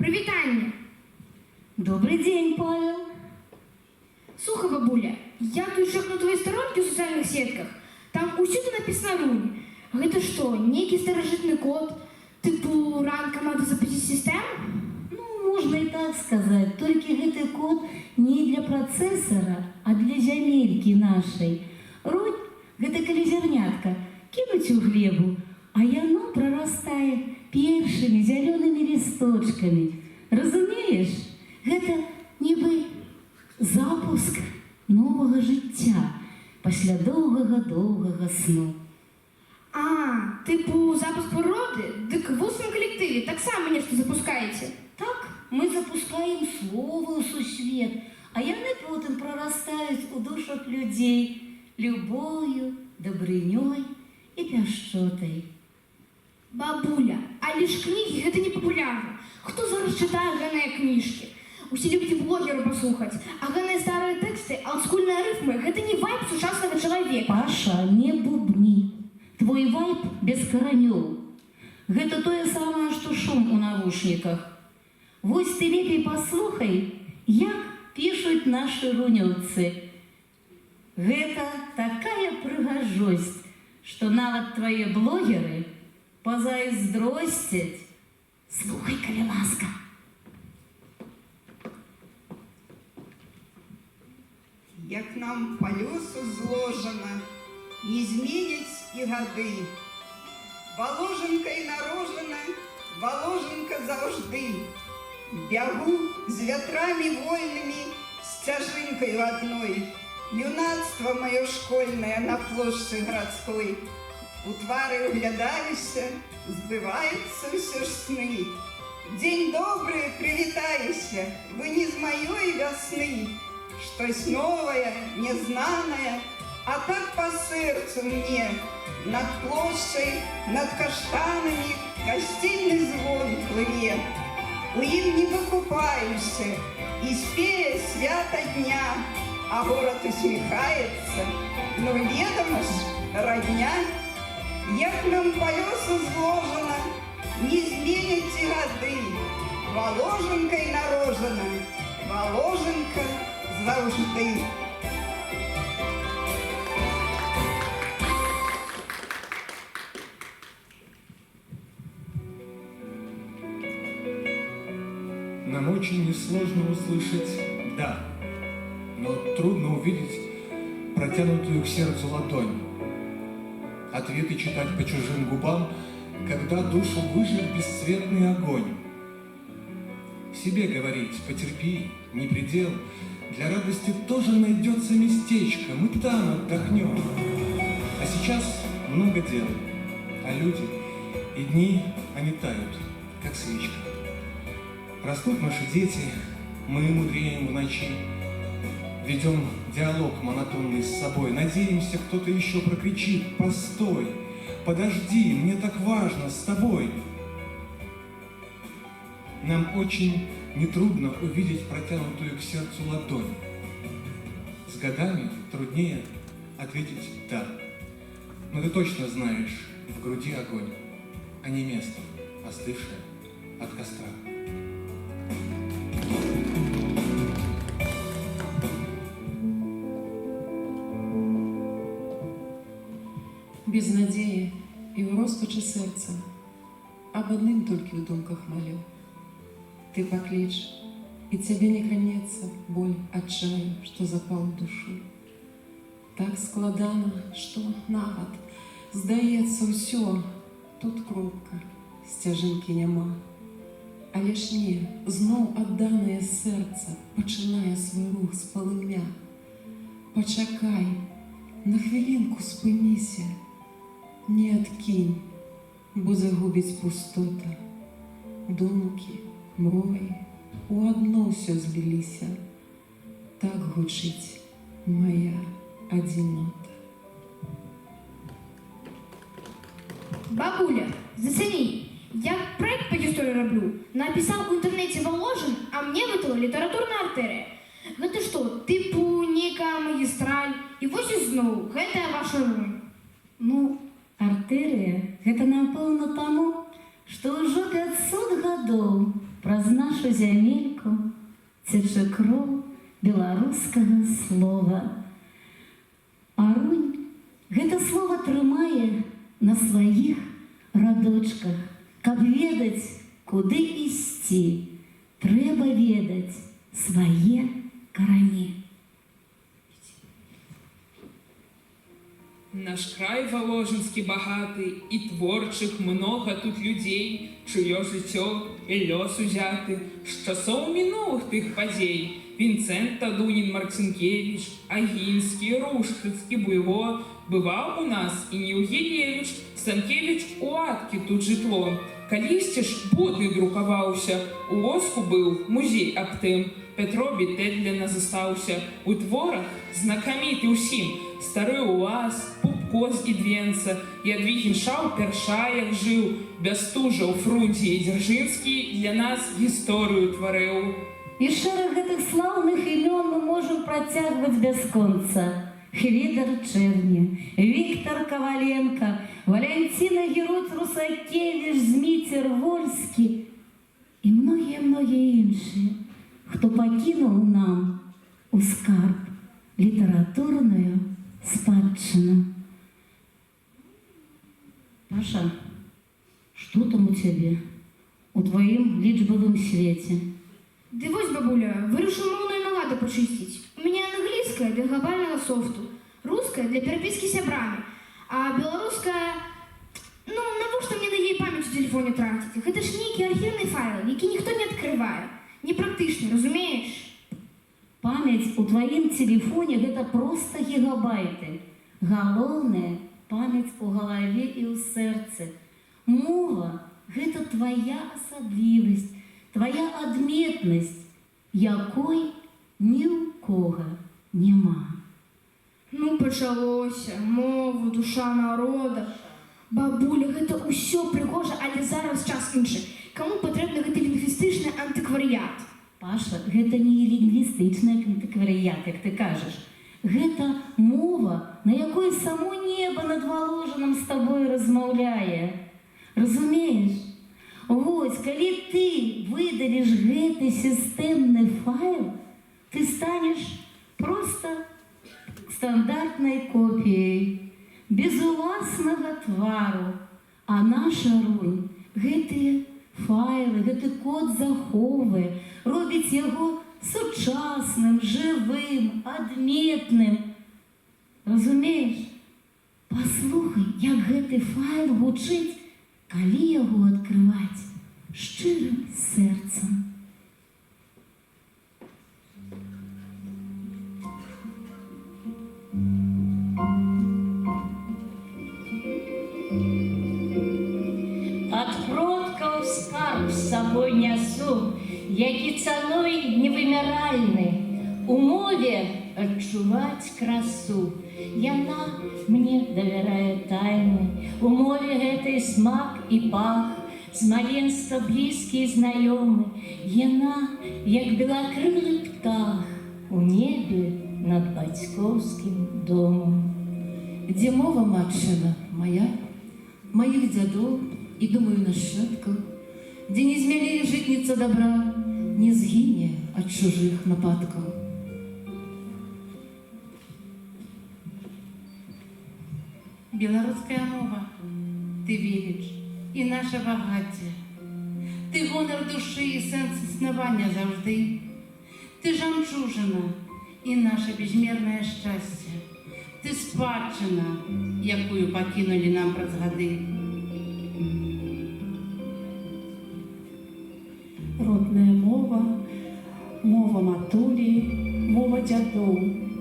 Прывітанне. Добрый день, Павел. Слухай, бабуля, я тут чекну твои сторонки в социальных сетках. Там усюды написано «Рунь». Гэта што, нейкі старажытны код, типу ран команды запустить систему? Ну, можно и так сказать. Только этот код не для процессора, а для зямельки нашей. Рунь – это коли зернятка кинуть у глебу, а яно прорастает першими зелеными листочками. Разумеешь? Это нібы запуск нового життя після довгого сну. А, типу запуск природы? Дык в устном коллективе так само нечто запускаете? Так, мы запускаем слово у сусвет, а яны потым прорастаюць у душах людей любов'ю, добрынёй і пяшчотай. Бабуля, але ж книги гэта не популярно. Хто зараз читає ганыя книжки? Усе любите блогеру послухать, а ганыя старые тексты, олдскульные рифмы, гэта не вайб сучасного человека. Паша, не бубни. Твой вайб без каранёў. Гэта тое самае, што шум у навушниках. Вось ты лепей паслухай, як пішуць нашы рунёўцы. Гэта такая прыгажосць, што нават твае блогеры пазайздросцяць. Слухай, калі ласка. Як нам по лёсу зложено, не зменяць і гады. Воложенкай нарожена, воложенка заўжды. Бягу з вятрамі вольнымі, сцяжынкаю адной. Юнацтва маё школьнае на плошчы гарадской. У твары углядаюся, збываюцца ўсё ж сны. Дзень добры, прывітаюся, вы не з маёй вясны. Штось новое, незнаное, а так по сердцу мне. Над площадью, над каштанами гостиный звон плыве. У ім не выкупаюся, и спея свята дня, а город усмехается, но ведомо ж, родня. Як нам по лесу зложено, не зменяць і гады. Воложенкой нарожена, воложенка завжди. Нам очень несложно услышать «да», но трудно увидеть протянутую к сердцу ладонь. Ответы читать по чужим губам, когда душу выжег бесцветный огонь. Себе говорить «потерпи, не предел», для радости тоже найдется местечко, мы там отдохнем. А сейчас много дел, а люди и дни, они тают, как свечка. Растут наши дети, мы мудреем в ночи, ведем диалог монотонный с собой, надеемся, кто-то еще прокричит: «Постой, подожди, мне так важно с тобой». Нам очень нетрудно увидеть протянутую к сердцу ладонь. С годами труднее ответить «да». Но ты точно знаешь, в груди огонь, а не место, остывшее от костра. Без надеи и в роспачы сердца об одным только в думках молю. Ты поклич, и тебе не конец боль отчаю, что запал в душу. Так складано, что нават здаецца ўсё, тут кропка, сцяжынкі няма. Але ж не, зноў адданае сэрца пачынае свой рух з палымя. Пачакай, на хвілінку спыніся, не адкінь, бо загубіць пустота. Думкі, мрой, у адно ўсё зліліся. Так гучыць моя адзінота. Бабуля, зацени, я проект по гісторыі раблю. Написал в интернете Воложен, а мне выдала литературная артерия. Гэта что, типу некая магистраль, и вось ізноў, гэта ваша рунь. Ну, артерія – гэта напэўна таму, што ўжо 500 гадоў праз нашу зямельку цячэ кроў беларускага слова. Арунь гэта слова трымае на сваіх радочках. Каб ведаць, куды ісці, трэба ведаць свае карані. Наш край воложенскі багаты, і творчых много тут людзей, чыё жыццё і лёс узяты з часоў мінулых тых падзей. Вінцэнт Тадунін, Марцінкевіч, Агінскі, Рушчыцкі, Буйго. Бываў у нас і Неўгілевіч, Станкевіч у Аткі тут жытло. Калісьці ж будны друкаваўся, у Лоску быў музей аб тым. Петро Бітэльдзена застаўся, у творах знакаміты ўсім. Стары Улас, Пупко з Ідвенца, Ядвігін Шаў Першаях жыў, Бястужаў, Фрунзе і Дзяржынскі для нас гісторыю тварыў. І шэраг гэтых слаўных імён мы можам працягваць бясконца. Хвідар Чэрня, Віктор Каваленко, Валянціна Геруць-Русакевіч, Зміцер Вольскі і многія іншыя, хто пакінуў нам у скарб літаратурную спадчыну. Паша, што там у цябе? У тваім лічбавым свеце? Ды вось, бабуля, вырашыў моўную наладу пачысціць. У мяне англійская для глобальнага софту, руская для перапіскі з сябрамі, а беларуская... Ну, навошта мне на яе памяць у тэлефоне траціць? Гэта ж нейкі архіўны файл, які ніхто не адкрывае. Непрактычны, разумееш? Памяць у тваім тэлефоне гэта проста гігабайты. Галоўнае — памяць у галаве і ў сэрцы. Мова — гэта твая асаблівасць, твая адметнасць, якой ні ў кога няма. Ну, пачалося. Мова, душа народа. Бабуля, гэта ўсё прыгожа, але зараз час іншы. Каму патрэбны гэты лінгвістычны антыкварыят? Паша, гэта не лінгвістычны антыкварыят, як ты кажаш. Гэта мова, на якой само неба над Воложаном з табой размаўляе. Разумееш? Вось, калі ты выдаліш гэты сістэмны файл, ты станеш проста стандартнай копіяй, без уласнага твару. А наша Рунь гэтыя файлы, гэты код захоўвае, робіць яго сучасным, жывым, адметным. Разумееш? Паслухай, як гэты файл гучыць, калі яго адкрываць шчырым сэрцам. Ад продкаў скарб з сабой нясу, які цаной невымяральны. У мове адчуваць красу. Яна мне давярае тайны. У мове гэтай смак і пах, з маленства блізкі і знаёмы. Яна, як белакрылы птах, у небе над бацькоўскім домом. Дзе мова, матчына моя, маіх дзядоў і, думаю, нашчадкаў, дзе не змялее жытніца добра, не згіне ад чужых нападкаў. Беларуская мова, ты веліч і наша багацце. Ты гонар душы і сэнс існавання заўжды. Ты жамчужына і наша безмернае шчасце. Ты спадчына, якую пакінулі нам праз гады. Родная мова, мова матулі, мова дзядоў,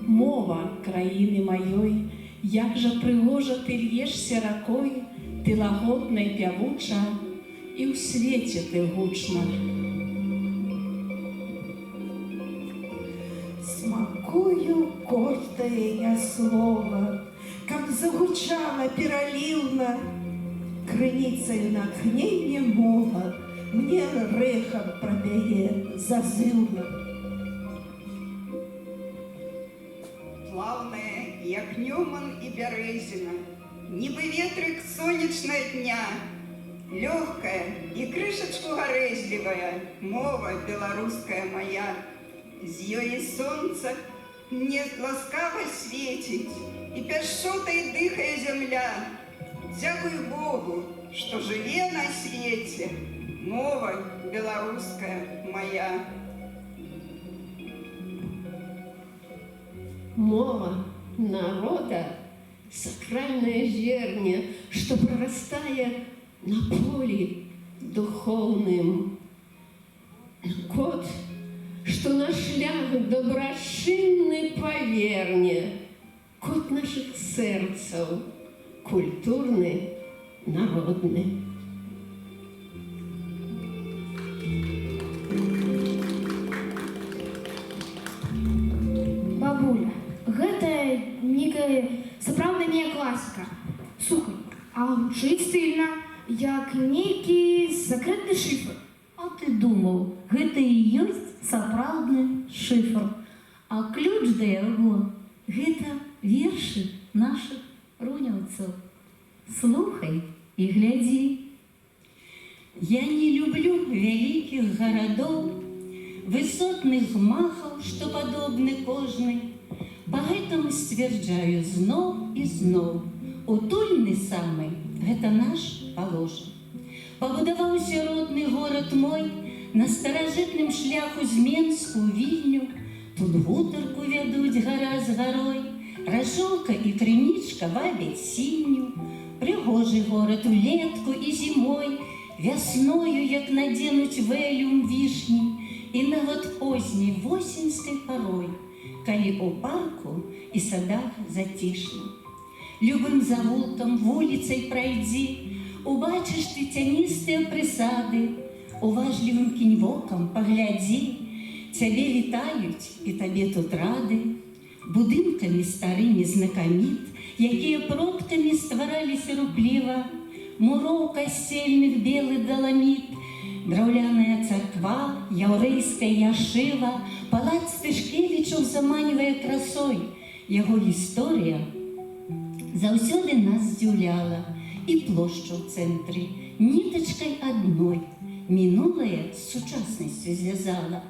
мова краіны маёй. Як жа прыгожа ты льешся ракой, ты лагодна і пявуча, і ў свеце ты гучна. Смакую кожнае я слова, каб загучала пераліўна, крыніцаю натхнення мова мне рэхам прабяе зазыўна. Плавная, як Нюман і Бярэзіна, нібы ветрык сонечнае дня, Легкая и крышечку гарэзлівая мова беларуская моя. З ёй і сонца мне ласкава свеціць, і пяшчотай дыхае зямля. Дзякуй Богу, што жыве на свеце мова беларуская моя. Мова народа — сакральное зерня, что прорастая на поле духовным. Кот, что на шлях добрачынны поверне, кот наших сердцев, культурный, народный. Бабуля, гэта некая сапраўдная неакласіка. Слухай, а гучыць стыльна, як нейкі сакрэтны шыфр. А ты думаў, гэта і ёсць сапраўдны шыфр. А ключ да яго — гэта вершы нашых руняўцаў. Слухай і глядзі. Я не люблю вялікіх гарадоў, высотных гмахаў, што падобны кожны. Паэтому сцвярджаю зноў і зноў. Утульны самы — гэта наш паложа. Пабудаваўся родны горад мой на старажытным шляху з Менску ў Вільню. Тут гутарку вядуць гара з гарой, рашолка і крынічка вабяць сінню. Прыгожы горад улетку і зімой, вясною, як надзенуць вэлюм вішні, і нават позняй восеньскай парой, калі ў парку і садах зацішна. Любым завулкам вуліцай прайдзі, убачыш ты цяністыя прысады, уважлівым кінь вокам паглядзі, цябе вітаюць і табе тут рады. Будынкамі старымі знакаміт, якія продкамі ствараліся рупліва, муроў касцельных белы даламіт, драўляная царква, яўрэйская яшыва, палац Тышкевічаў заманівае красой. Яго гісторыя заўсёды нас здзіўляла, і плошча ў цэнтры нітачкай адной мінулае з сучаснасцю звязала.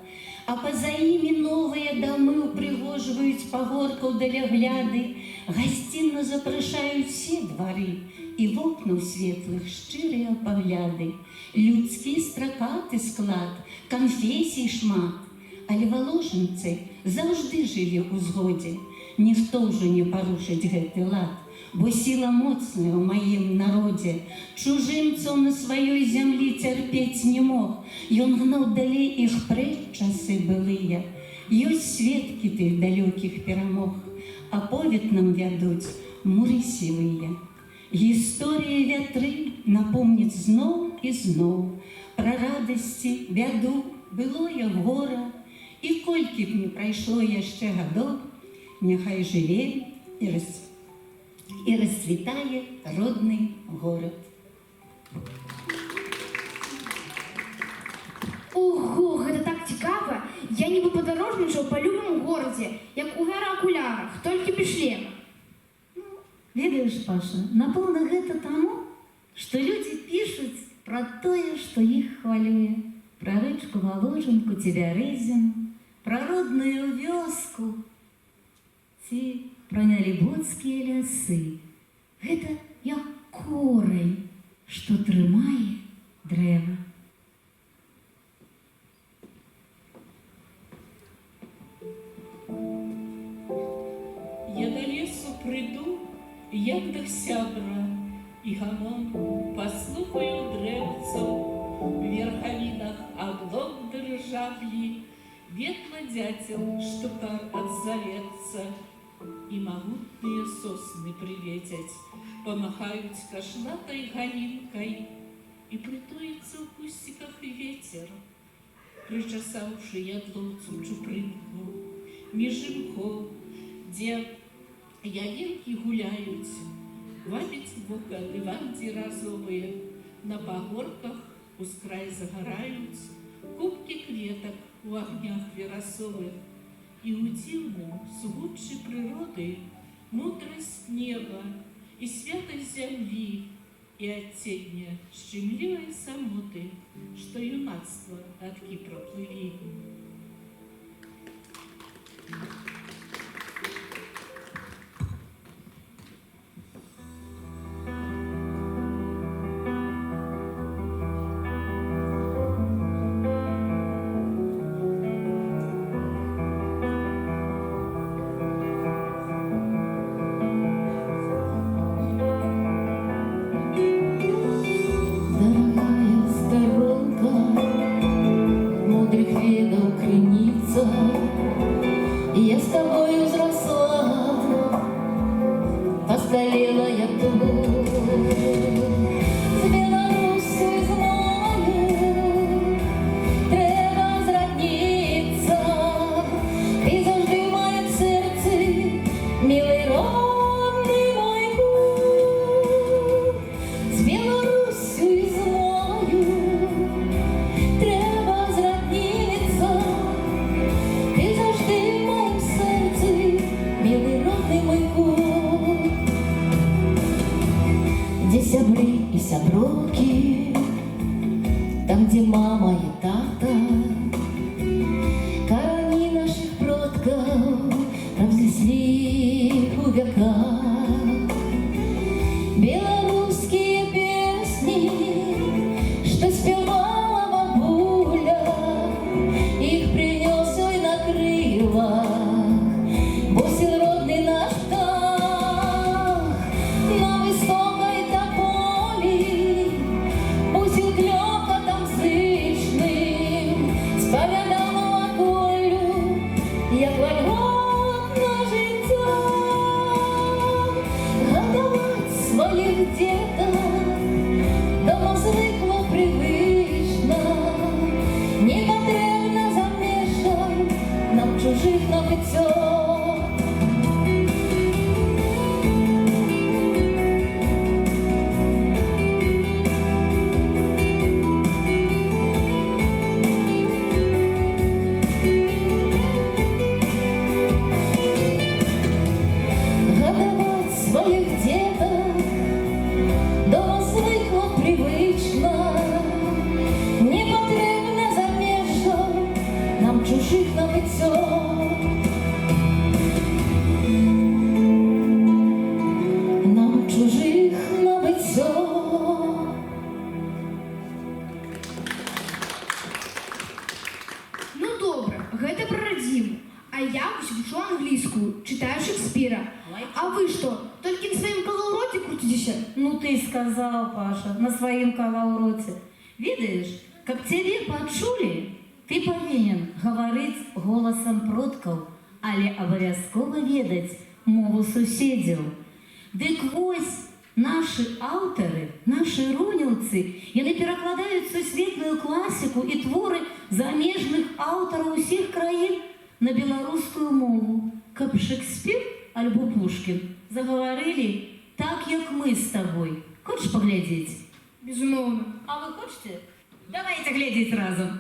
А па-за імі новыя дамы упрыгожваюць пагоркаў далягляды, гасцінна запрашаюць все двары, і в окнаў светлых шчырыя пагляды. Людскі стракаты склад, канфесій шмат, але валожынцы заўжды жылі ў згодзе. Ніхто ўжо не парушыць гэты лад, бо сіла моцная ў маім народзе. Чужымцаў на сваёй зямлі цярпець не мог, ён гнаў далей іх прэч часы былыя. Ёсць сведкі тых далёкіх перамог, аповед нам вядуць муры сівыя. Гісторыя вятры напомніць зноў і зноў пра радасці, бяду, былое гора. І колькі б не прайшло яшчэ гадоў, няхай жыве і расцвітае родны горад. Ого, гэта так цікава! Я нібы падарожнічаў па любым горадзе, як у вера-акулярах, толькі без шлема. Ведаеш, Паша, напэўна, гэта таму, што людзі пішуць пра тое, што іх хвалюе. Пра рэчку Валожынку ці Бярэзіну, пра родную вёску ці пра нялібоцкія лясы. Гэта як корань, што трымае дрэва. Я до лесу прыйду, як да сябра, і гамон паслухаю дрэвцаў, в верхавінах аглок дрыжавлі, ветла дзяцел штукар адзавецца, і магутныя сосны прыветяць, памахаюць кашнатай галінкай, і прытуецца ў кусціках ветер, прычасаўшы ядлоўцу чупрынку, між імхоў, дзе ялінкі гуляюць, вабіць вока леванці разовыя, на пагорках ускрай загараюць кубкі кветак у агнях верасовых, і ў дзіўным сугуччы прыроды мудрасць неба і святасць зямлі и от те дня щемливой самоты, что юнацтво от Кипра плыви. Дорогая сторонка, мудрых ведов крыница, я с тобою взросла, постарела я тут. З Білорусою знаю, треба зрадніться, ти завжди в моєму серці, милий родний мой кут. З Білорусою знаю, треба зрадніться, ти завжди в моєму серці, милий родний мой кут. Где сябры и сяброки, там, где мама и тата, корни наших продков равнесли у веках. Белорусские песни, что спевала бабуля, их принес ой на крылах бусин родный наш птах. На высокой тополі бусин клёкотом зычным сповідав новоколю, як вольготне життя. Гадавать своїх діток дома звикла привично, не потрібно замішать нам чужих набиття. Гадавать своих діток дома звикла привично, не потрібно замішать нам чужих набиття. Нам чужих набиття. Ну добре, гэта пра радзіму. А я вось вучу англійскую, читаю Шекспира. А вы что, только на своем коловороте крутитесь? Ну ты сказал, Паша, на своем коловороте. Видишь, как тебе почули, ты повинен говорить голосом продков, але обовязково ведать мову суседзяў. Дык вось наши аўтары, наши рунівцы, яны перакладаюць сусветную класіку і творы замежных аўтараў усіх краін на беларускую мову, каб Шекспир альбо Пушкин заговорили так, як мы с тобой. Хочешь поглядеть? Безумовно. А вы хочете? Давайте глядеть разом.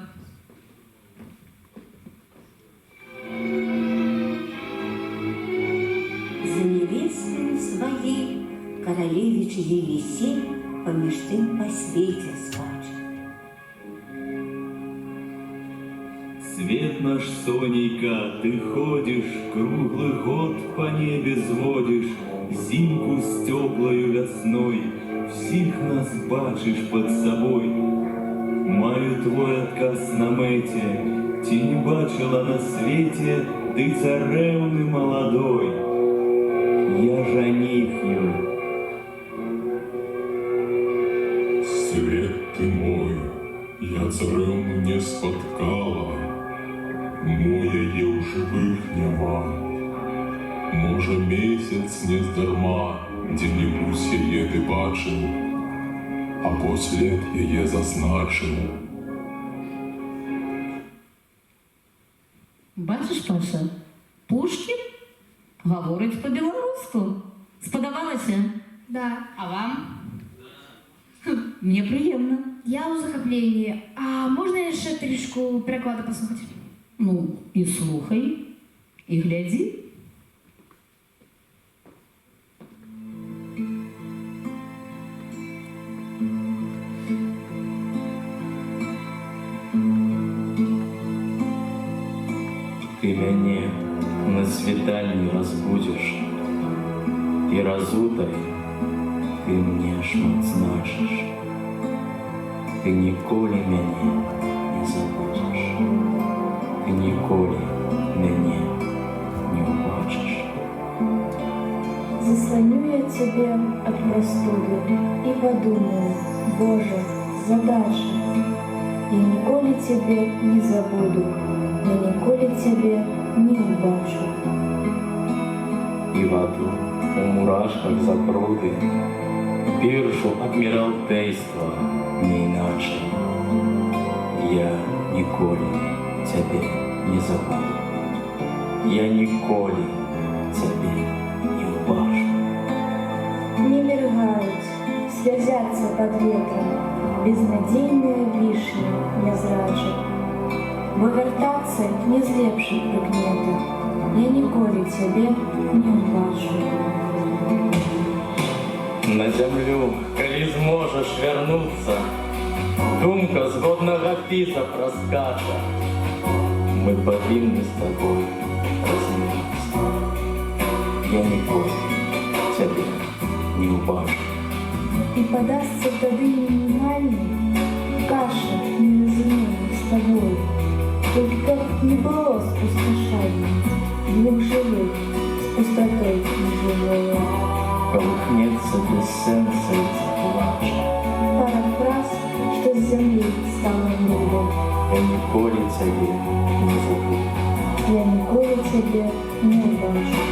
За невестою своей королевич Елисей помеж тым по свете скачет. Свет наш, Сонейка, ты ходишь, круглый год по небе зводишь, зимку с теплою весной, всіх нас бачиш под собой. Маю твой отказ на мете, ти не бачила на свете, ты царевны молодой. Я жених ее. Свет ты мой, я царевну не споткала, моя є у живих нема. Може, місяць не здарма, де-небудь яє ти бачив, або слід яє зазначив. Бачиш, Паша, Пушкін говорить по-білоруську. Сподобалося? Да. А вам? Мне приємно. Я у захоплении. А можно еще трішку перекладу послухати? Ну, і слухай, і гляди. мяне на світанні разбудзіш, і разутай ты мне шмат значыш. Ты ніколі мяне не забудзеш, ты ніколі мяне не убачыш. Заслоню я тебе от простуды и подумаю, Боже, задача. Я николи тебе не забуду, я николи тебе не убачу. И в аду у мурашках запруды пиршу адмиралтейства не иначе. Я николи тебе не забуду, я николи тебе не убачу. Не мергают, слезятся под ветром, безнадійної вишні не зраджу. Вывертаться не злепших пригнету, я ніколи тебе не убачу. На землю, коли зможешь вернуться, думка з годного піса проскача. Мы повинны с тобой размириться. Я ніколи тебе не убачу. И подастся тады минимальный каша неразумения с тобой. Только не было спустошаемых, двух живых с пустотой неживой. Колыхнется без сенса и заплача. Пара фраз, что с земли стало грубо. Я ніколи тебе не забуду. Я ніколи тебе не убачу.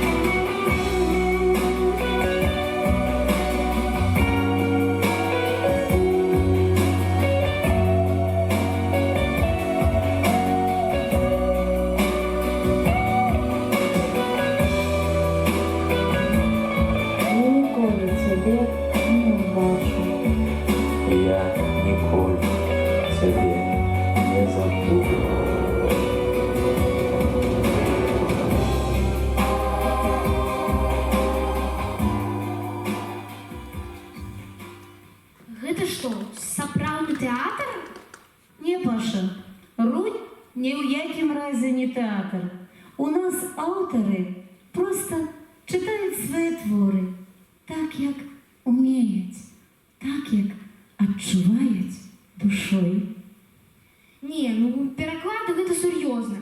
Я ніколи тебе не забуду. Гэта што, сапраўдны тэатр? Не, Паша, Рудь ні ў якім разе не тэатр. У нас аўтары просто читаюць свае творы так, як умеюць, так, як адчуваюць душой. Не, ну пераклады гэта сур'ёзна.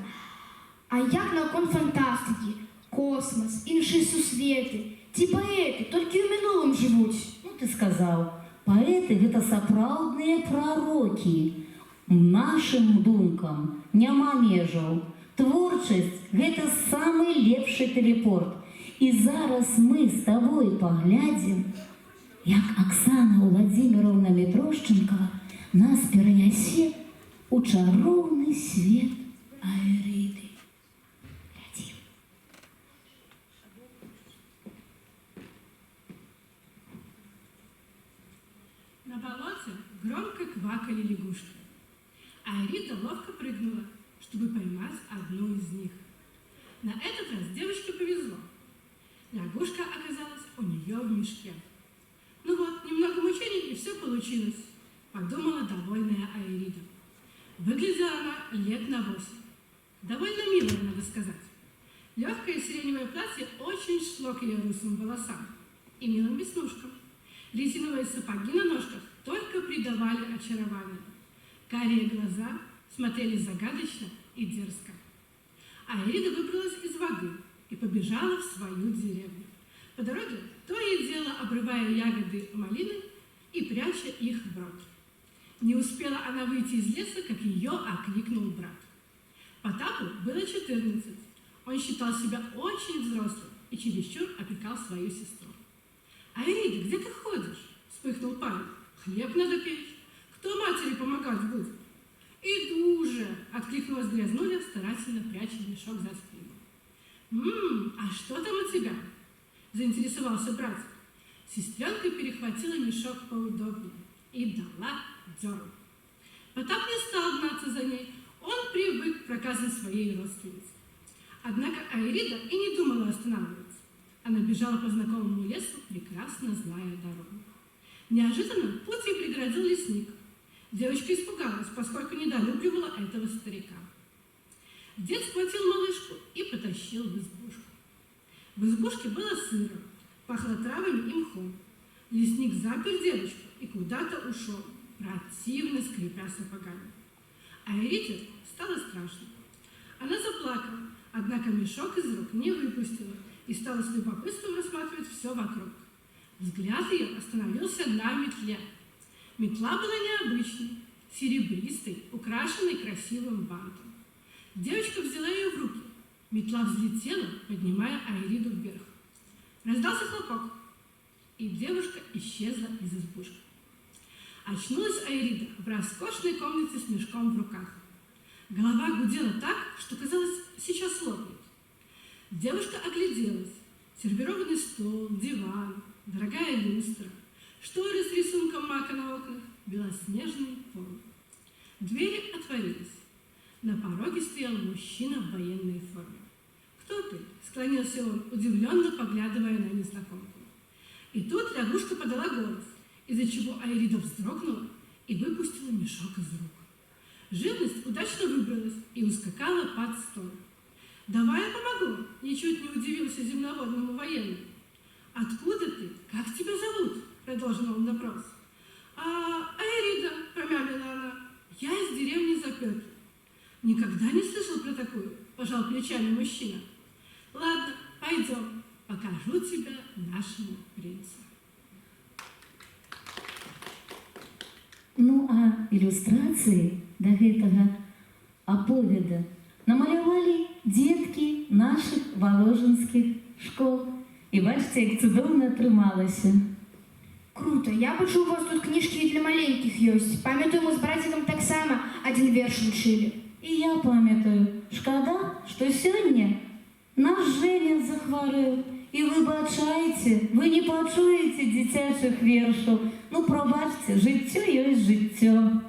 А як наконт фантастыкі, космас, іншыя сусветы, ці паэты толькі ў мінулым жывуць? Ну ты сказаў, паэты гэта сапраўдныя прарокі. Нашым думкам няма межаў. Творчасць гэта самы лепшы тэлепорт. І зараз мы з табой паглядзім, як Аксана Владимировна Мітрошченкова нас перанясе у чароўны свет Аэриды. Глядзім. На болоте громко квакали лягушки. Аэрида ловко прыгнула, чтобы поймать одну из них. На этот раз девочке повезло. Лягушка оказалась у нее в мешке. Ну вот, немного мучений, и все получилось, подумала довольная Аэрида. Выглядела она лет на 8. Довольно милая, надо сказать. Легкое сиреневое платье очень шло к ее русым волосам и милым веснушкам. Резиновые сапоги на ножках только придавали очарование. Карие глаза смотрели загадочно и дерзко. Аэрида выбралась из воды и побежала в свою деревню. По дороге то и дело обрывая ягоды малины и пряча их в рот. Не успела она выйти из леса, как ее окликнул брат. Потапу было 14. Он считал себя очень взрослым и чересчур опекал свою сестру. «Аэрида, где ты ходишь?» – вспыхнул парень. «Хлеб надо печь. Кто матери помогать будет?» «Иду же!» – откликнулась грязнуля, старательно пряча мешок за спину. А что там у тебя?» – заинтересовался братик. Сестренка перехватила мешок поудобнее и дала дёру. Потап не стал гнаться за ней, он привык к проказам своей родственницы. Однако Аэрида и не думала останавливаться. Она бежала по знакомому лесу, прекрасно зная дорогу. Неожиданно путь ей преградил лесник. Девочка испугалась, поскольку недолюбливала этого старика. Дед схватил малышку и потащил в избушку. В избушке было сыро, пахло травами и мхом. Лесник запер девочку и куда-то ушел, противно скрипя сапогами. А Эрите стало страшно. Она заплакала, однако мешок из рук не выпустила и стала с любопытством рассматривать все вокруг. Взгляд ее остановился на метле. Метла была необычной, серебристой, украшенной красивым бантом. Девочка взяла ее в руки. Метла взлетела, поднимая Айриду вверх. Раздался хлопок, и девушка исчезла из избушки. Очнулась Айрида в роскошной комнате с мешком в руках. Голова гудела так, что казалось, сейчас лопнет. Девушка огляделась. Сервированный стол, диван, дорогая люстра, шторы с рисунком мака на окнах, белоснежный пол. Двери отворились. На пороге стоял мужчина в военной форме. «Кто ты?» — склонился он, удивленно поглядывая на незнакомку. И тут лягушка подала голос, из-за чего Айрида вздрогнула и выпустила мешок из рук. Живность удачно выбралась и ускакала под стол. «Давай я помогу!» — ничуть не удивился земноводному военному. «Откуда ты? Как тебя зовут?» — продолжил он допрос. «Айрида», — промямлила она, — «я из деревни Запеки». «Никогда не слышал про такую?» — пожал плечами мужчина. «Ладно, пойдем, покажу тебя нашему принцу». Ну а ілюстрацыі да гэтага аповеда намалявалі дзеткі нашых валожынскіх школ. І бачыце, як цудоўна атрымалася. Круто, я бачу, у вас тут книжки для маленьких ёсць. Памятаю, мы с братиком так само один верш учили. І я памятаю. Шкада, што сёння наш Женя захварэў. І выбачайце, вы не пачуеце дзіцячых вершаў. Ну, прабачце, жыццё ёсць жыццё.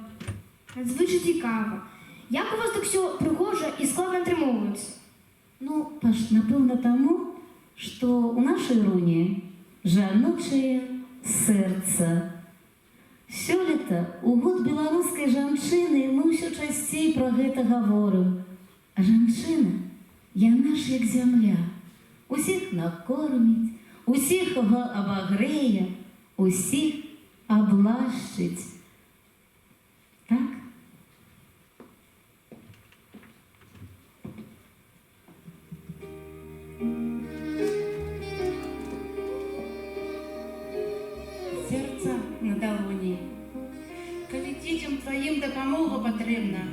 Надзвычай цікава. Як у вас так все прыгожа і складна атрымоўваецца? Ну, напэўна, таму, што ў нашай руні жаночае сэрца. Сёлета, у год беларускай жанчыны, мы ўсё часцей пра гэта гаворым. А жанчына, яна ж як зямля. Усіх накорміць, усіх абагрэе, усіх аблашчыць. Так? Сердце на долоні. Коли дітям твоїм допомога потрібна,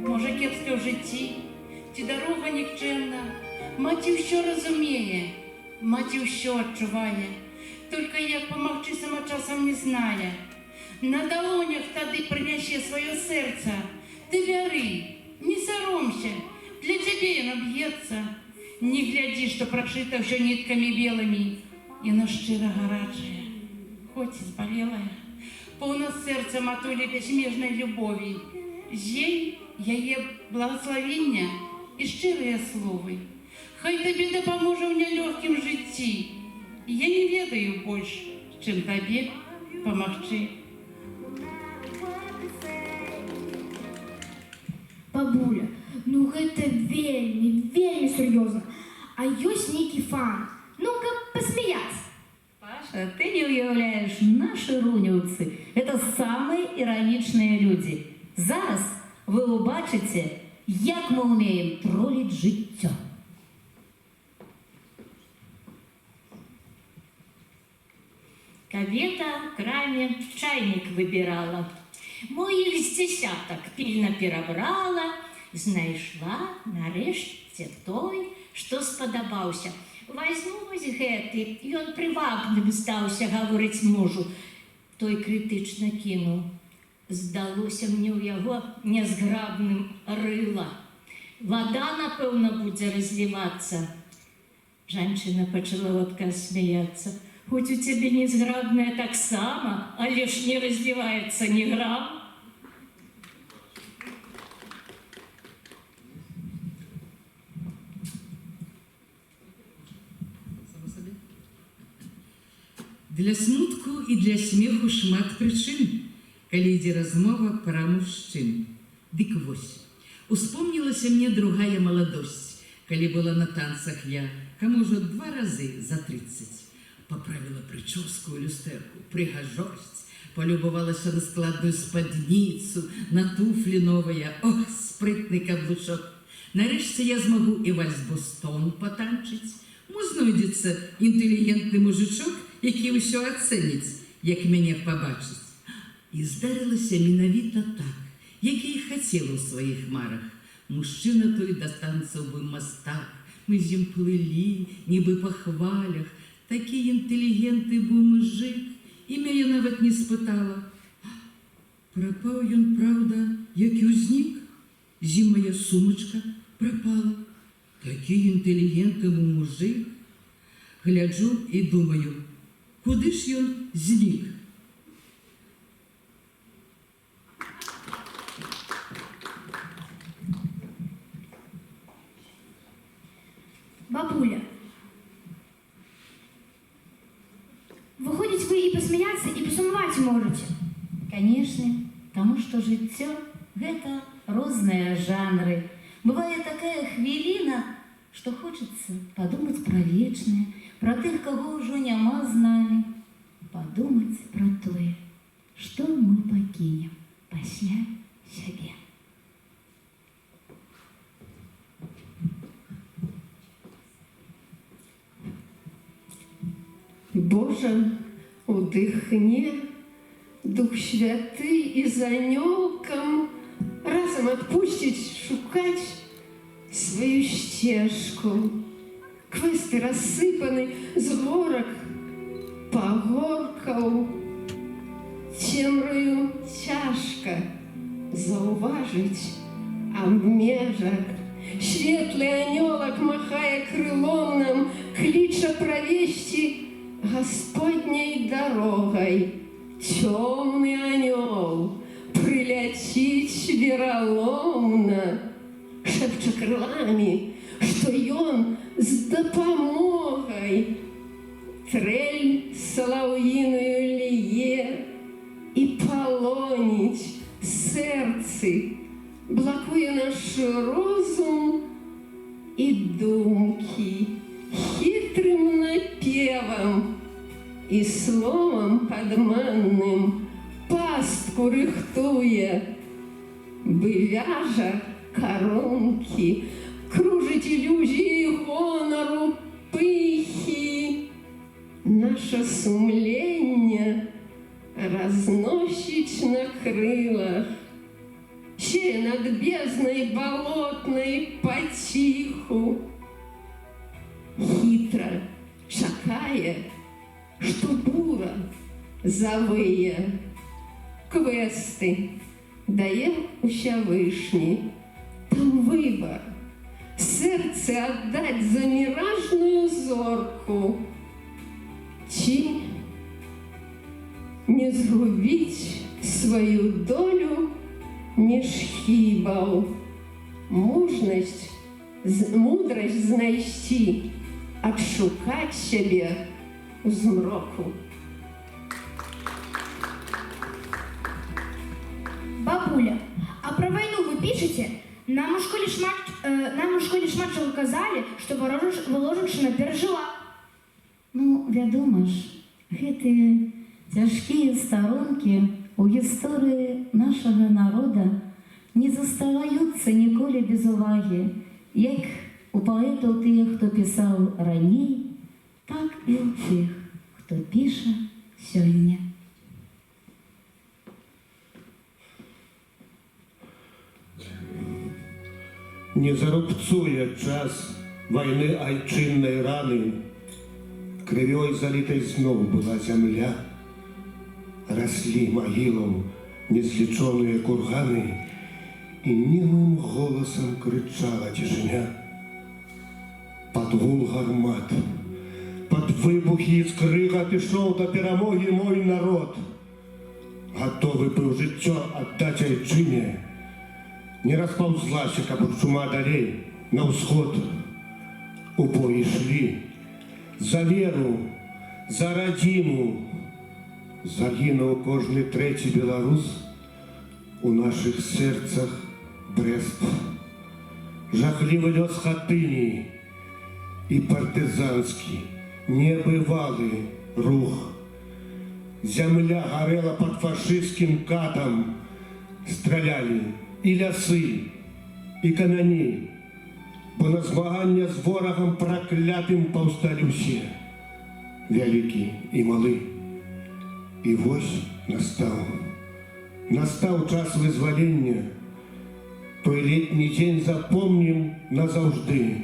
може кепське в житті, ті дорога нікчемна, маті що розуміє, маті що відчуває, тільки як помогти сама часом не знає. На долонях тоді приняще своє серце, ти вяри, не соромся, для тебе воно б'ється. Не гляди, що прошито все нитками белыми, и оно щиро гарячее, хоть и зболелое, повно серця матулі безмежной любові. Їй яє благословення і щирые слови. Хай тобі допоможе в нелегкім житті. Я не ведаю больше, чим тобі помогти. Бабуля, ну гэта вельмі, вельмі сур'ёзна. А ёсць нейкі фан. Ну-ка, посмеяться. Паша, ты не уявляешь, наши руняўцы – это самые ироничные люди. Зараз вы убачыце, як мы умеем троллить жыццё. Кавета в краме чайник выбирала. Моих з десяток пільно перабрала, знайшла нарэшце той, што спадабаўся. Возьму вось гэты, ён прывабным здаўся, гаворыць мужу. Той крытычна кінуў. Здалося мне ў яго нязграбным рыла. Вода, напэўна, будзе разлівацца. Жанчына пачала в адказ смяяцца. Хоть у тебе незграбная таксама, але ж не разливается ни грамм. Для смутку і для смеху шмат прычын, калі ідзе размова пра мужчын. Дык вось, Успомнілася мне другая маладосць, калі была на танцах я, каму ўжо 2 разы за 30. Поправила прическу у люстэрку, прыгажосць, полюбовалася на складную спадніцу, на туфлі новыя, ох, спрытны каблучок. Нарэшце я змагу і вальс-бостон патанчыць. Мо знойдзецца інтэлігентны мужычок, які ўсё ацэніць, як мяне пабачыць. І здарылася менавіта так, як я і хацела ў сваіх марах. Мужчына той да танцаў быў мастак, мы з ім плылі, нібы па хвалях. Такі інтэлігентны быў мужик, імя я нават не спытала. Прапаў ён, праўда, як і ўзнік. Зім моя сумачка прапала. Такі інтэлігентны быў мужик. Гляджу і думаю, куды ж ён знік? Бабуля, выходить вы и посмеяться, и посумовать можете. Конечно, потому что жыццё – гэта розныя жанры. Бывае такая хвіліна, што хочацца падумаць пра вечнае, пра тых, каго ўжо няма з намі, падумаць пра тое, што мы пакінем пасля сябе. Боже, удыхне, Дух Святы і з анёлкам разам адпусціць шукаць сваю сцежку. Квесты рассыпаны з горак, пагоркаў. Цемраю цяжка заўважыць абмежак. Светлы анёлак махае крылом нам, кліча правесці Господняй дарогай. Цёмны анёл прыляціць вераломна, шэпча крыламі, што ён з дапамогай. Трэль салаўіную лье і палоніць сэрцы, блакуе наш розум і думкі хітрым напевам і словам падманным пастку рыхтуе, бы вяжа коронкі, кружыць ілюзіі гонару пыхі. Наша сумленне разносіць на крылах, сея над безднай балотнай паціху. Хітра чакае, што бура завые. Квесты дае Усявышні, там выбор. Сэрцы аддаць за міражную зорку, ці не згубіць сваю долю між хібаў. Мудрасць знайсці, адшукаць сябе у змроку. Бабуля, а про войну вы пишете? Нам у школе шмат чого казалі, што Воложеншчына перажыла. Ну, вядома ж, гэтыя цяжкія старонкі у гісторыі нашага народа не заставаюцца ніколі без увагі, як у паэтаў тых, хто пісаў раней, так і ў тых, хто піша сёння. Не зарубцуе час войны айчыннай раны. Крывёй залітай зноў была зямля. Раслі магілаў незлічоныя курганы, і немым голасам крычала цішыня. Пад гул гармат, пад выбухі і скрыгат ішоў да перамогі мой народ. Гатовы быў жыццё аддаць айчыне, не распаўзлася, каб чума далей на ўсход. У бой ішлі за веру, за радзіму. Загінуў кожны трэці беларус, у нашых сэрцах Брест, жахливый лёс Хатыни и партизанский, небывалый рух. Земля горела под фашистским катом, стреляли и лясы, и камяні, бо на змагання з ворогом проклятим повстали всі, великі і малі. І ось настав час визволення. Той летний день запомним назавжди.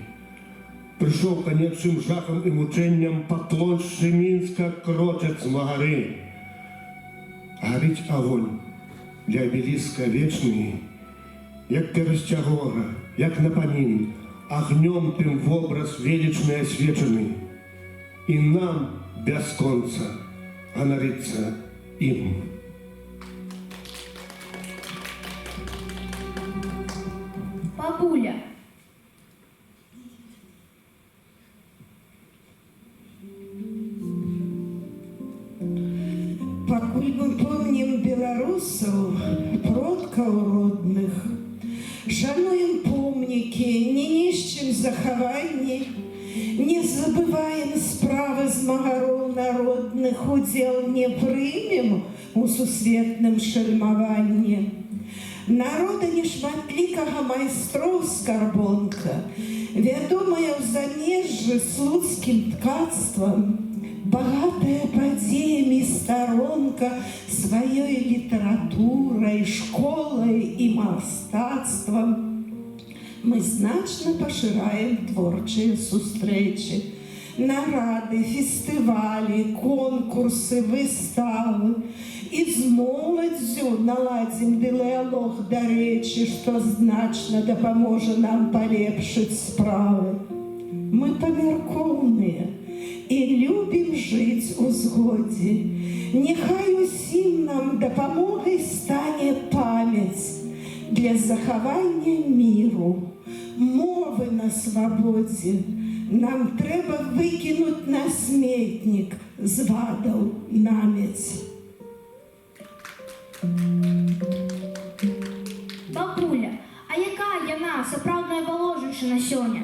Пришел конечным жахом и мучением по площади Минска крочат змагари. Горить огонь для обелиска вечный, як перестягора, як напомин, огнем тем в образ величный освеченный. И нам без конца гонориться им. Бабуля. Пакуль мы помним белорусов, продкаў родных, шануем помнікі, не нішчым захаванні, не забываем справы змагароў народных, удзел не прымем у сусветным шальмаванні. Народа нешматлікага майстроў скарбонка, вядомая ў замежжы слуцкім ткацтвам, багатая падзеямі старонка сваёй літаратурай, школай і мастацтвам. Мы значна пашыраем творчыя сустрэчы, нарады, фестывалі, конкурсы, выставы. І з моладдзю наладзім дыялог, дарэчы, што значна дапаможа нам палепшыць справы. Мы памяркоўныя і любім жыць у згодзе. Няхай усім нам дапамогай стане памяць для захавання міру, мовы на свабодзе. Нам трэба выкінуць на сметнік звадаў намець. Бабуля, а якая яна сапраўдная валожыншчына сёння?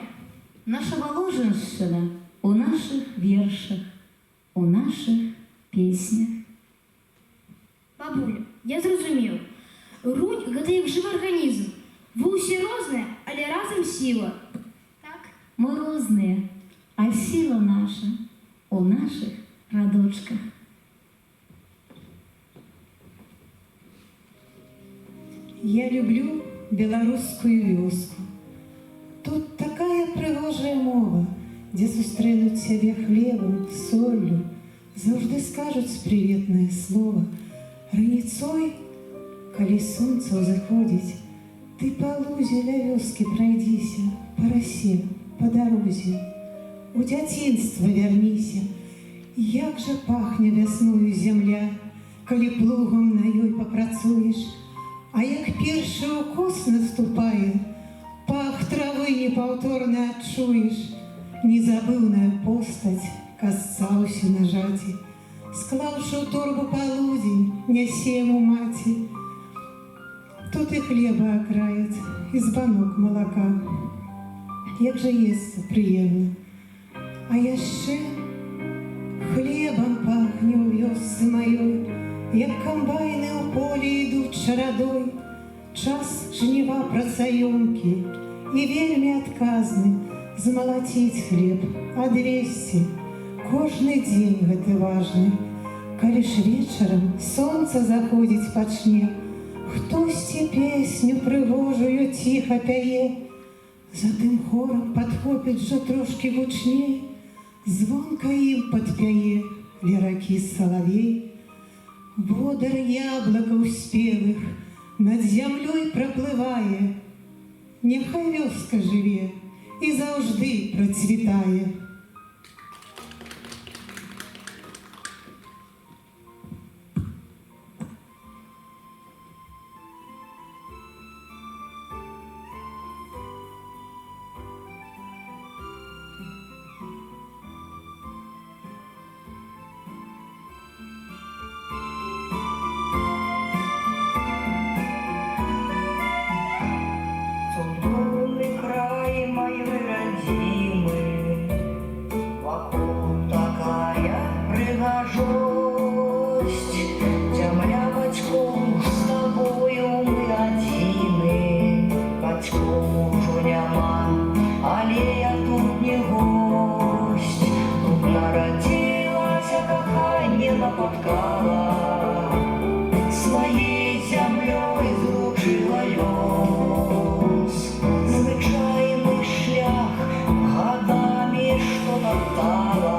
Наша валожыншчына у наших вершах, у наших песнях. Бабуля, я зразумеў. Рунь гэта як жывы арганізм. Вы ўсе розныя, але разам сіла. Так? Мы розныя, а сила наша у наших радочках. Я люблю беларускую вёску. Тут такая прыгожая мова, дзе сустрэнуць сябе хлебам, соллю, заўжды скажуць прыветнае слова. Раніцой, калі сонца ўзыходзіць, ты па лузе ля вёскі прайдзіся, па расе, па дарозе. У дзяцінства вярніся. Як жа пахне вясною зямля, калі плугам на ёй папрацуеш. А як першы укос наступае, пах травы непаўторна адчуеш. Незабыўная постаць касца ўсё на жаці, склаўшы ў торбу палудзень, нясе яму маці. Тут і хлеба акраец, і збанок малака. Як жа есца прыемна. А яшчэ хлебам пахне ў вёсцы маёй, як камбайны ў полі ідуць чарадой. Час жніва працаёмкі і вельмі адказны замалаціць хлеб, адвесці. Кожны дзень гэты важны. Калі ж вечарам сонца заходзіць пачне, хтосьці песню прыгожую ціха пяе. Затым хорам падхопіць жа трошкі гучней, звонка ім падпяе ля ракі салавей. Водар яблыкаў спелых над зямлёй праплывае. Няхай вёска жыве і заўжды працвітае. напоткала, своей землей зручила лёс. Звичайний шлях годами, що топтала,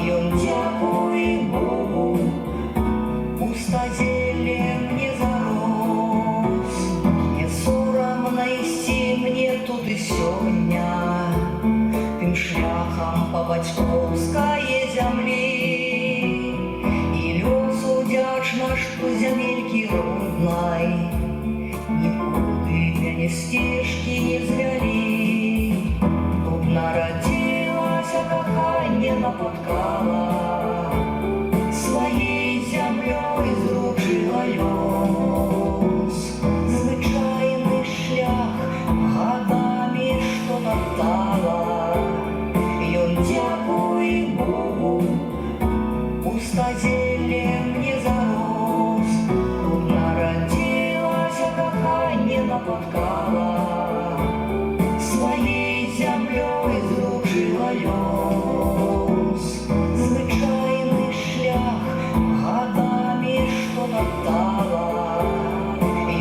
ён дякуй Богу, пустозелем не зарос. Не соромно ісці мне тут і сёння тым шляхам по бацькоўскае зямлі. І лёсу удзячна, што зямелькі роднай нікуды мяне сцежкі не звялі. Тут нарадзілася, каханне напаткала, сваей зямлёй зручила лёс. Звычайны шлях годами, што топтала, ён дякуй Богу, пустозелем не зарос. Тут нарадзілася, каханне напаткала, своей землёй зручила лёс. Звычайны шлях годами, што топтала,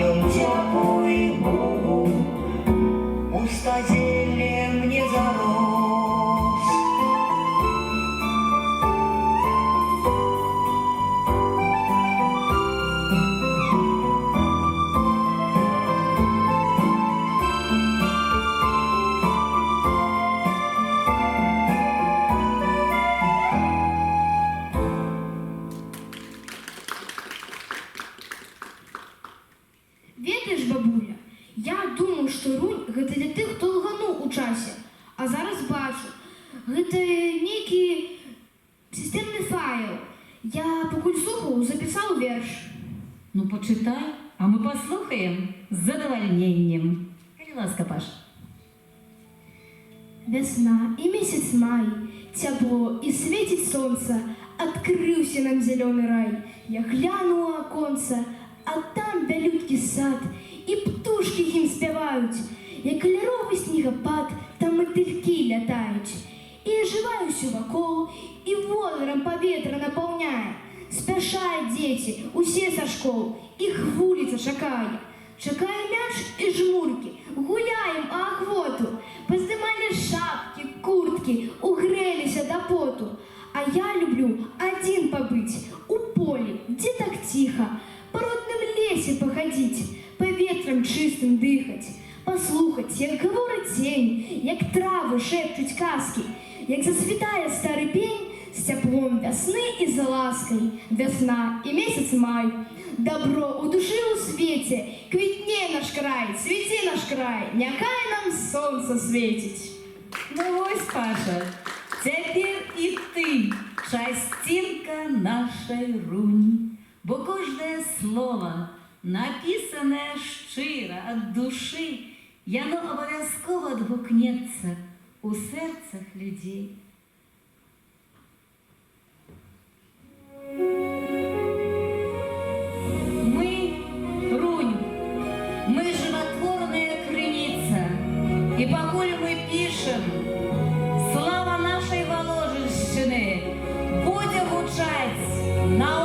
ён дякуй Богу, пустозелем не зарос. Ведаеш, бабуля, я думаю, што рунь гэта для тых, хто лгануў у часе. А зараз бачу, гэта нейкі сістэмны файл. Я пакуль слухаў, запісаў верш. Ну, почитай, а мы послухаем з задовольненнем. Калі ласка, Паша. Весна и месяц май, тепло и светит солнце, открылся нам зеленый рай. Я гляну у оконца, а там бялюткі сад, и птушки ім спяваюць. Я каляровый снегопад, там мотыльки лятаюць. И оживаюсь вакол, и водором паветра наполняя. Спяшают дети, усе со школ, их вуліца чакае. Чакае мяч и жмурки, гуляем охоту. Поздымали шапки, куртки, угрелися до поту. А я люблю один побыть, у поля, где так тихо, по родным лесе походить, по ветрам чистым дыхать, послухать, як говорить тень, як травы шепчуть казки, як засвітає старый пень с теплом весны и за лаской. Весна и месяц май. Добро у души у свете, квітне наш край, цвіце наш край, няхай нам сонце світить. Ну ось, Паша, цяпер і ты, частинка нашай руні, бо кожнае слово, написанное шчыра ад душы, яно абавязкова адгукнецца у сэрцах людзей. Мы животворная крыница, и поколь мы пишем, слава нашей Воложенщины, будем учать на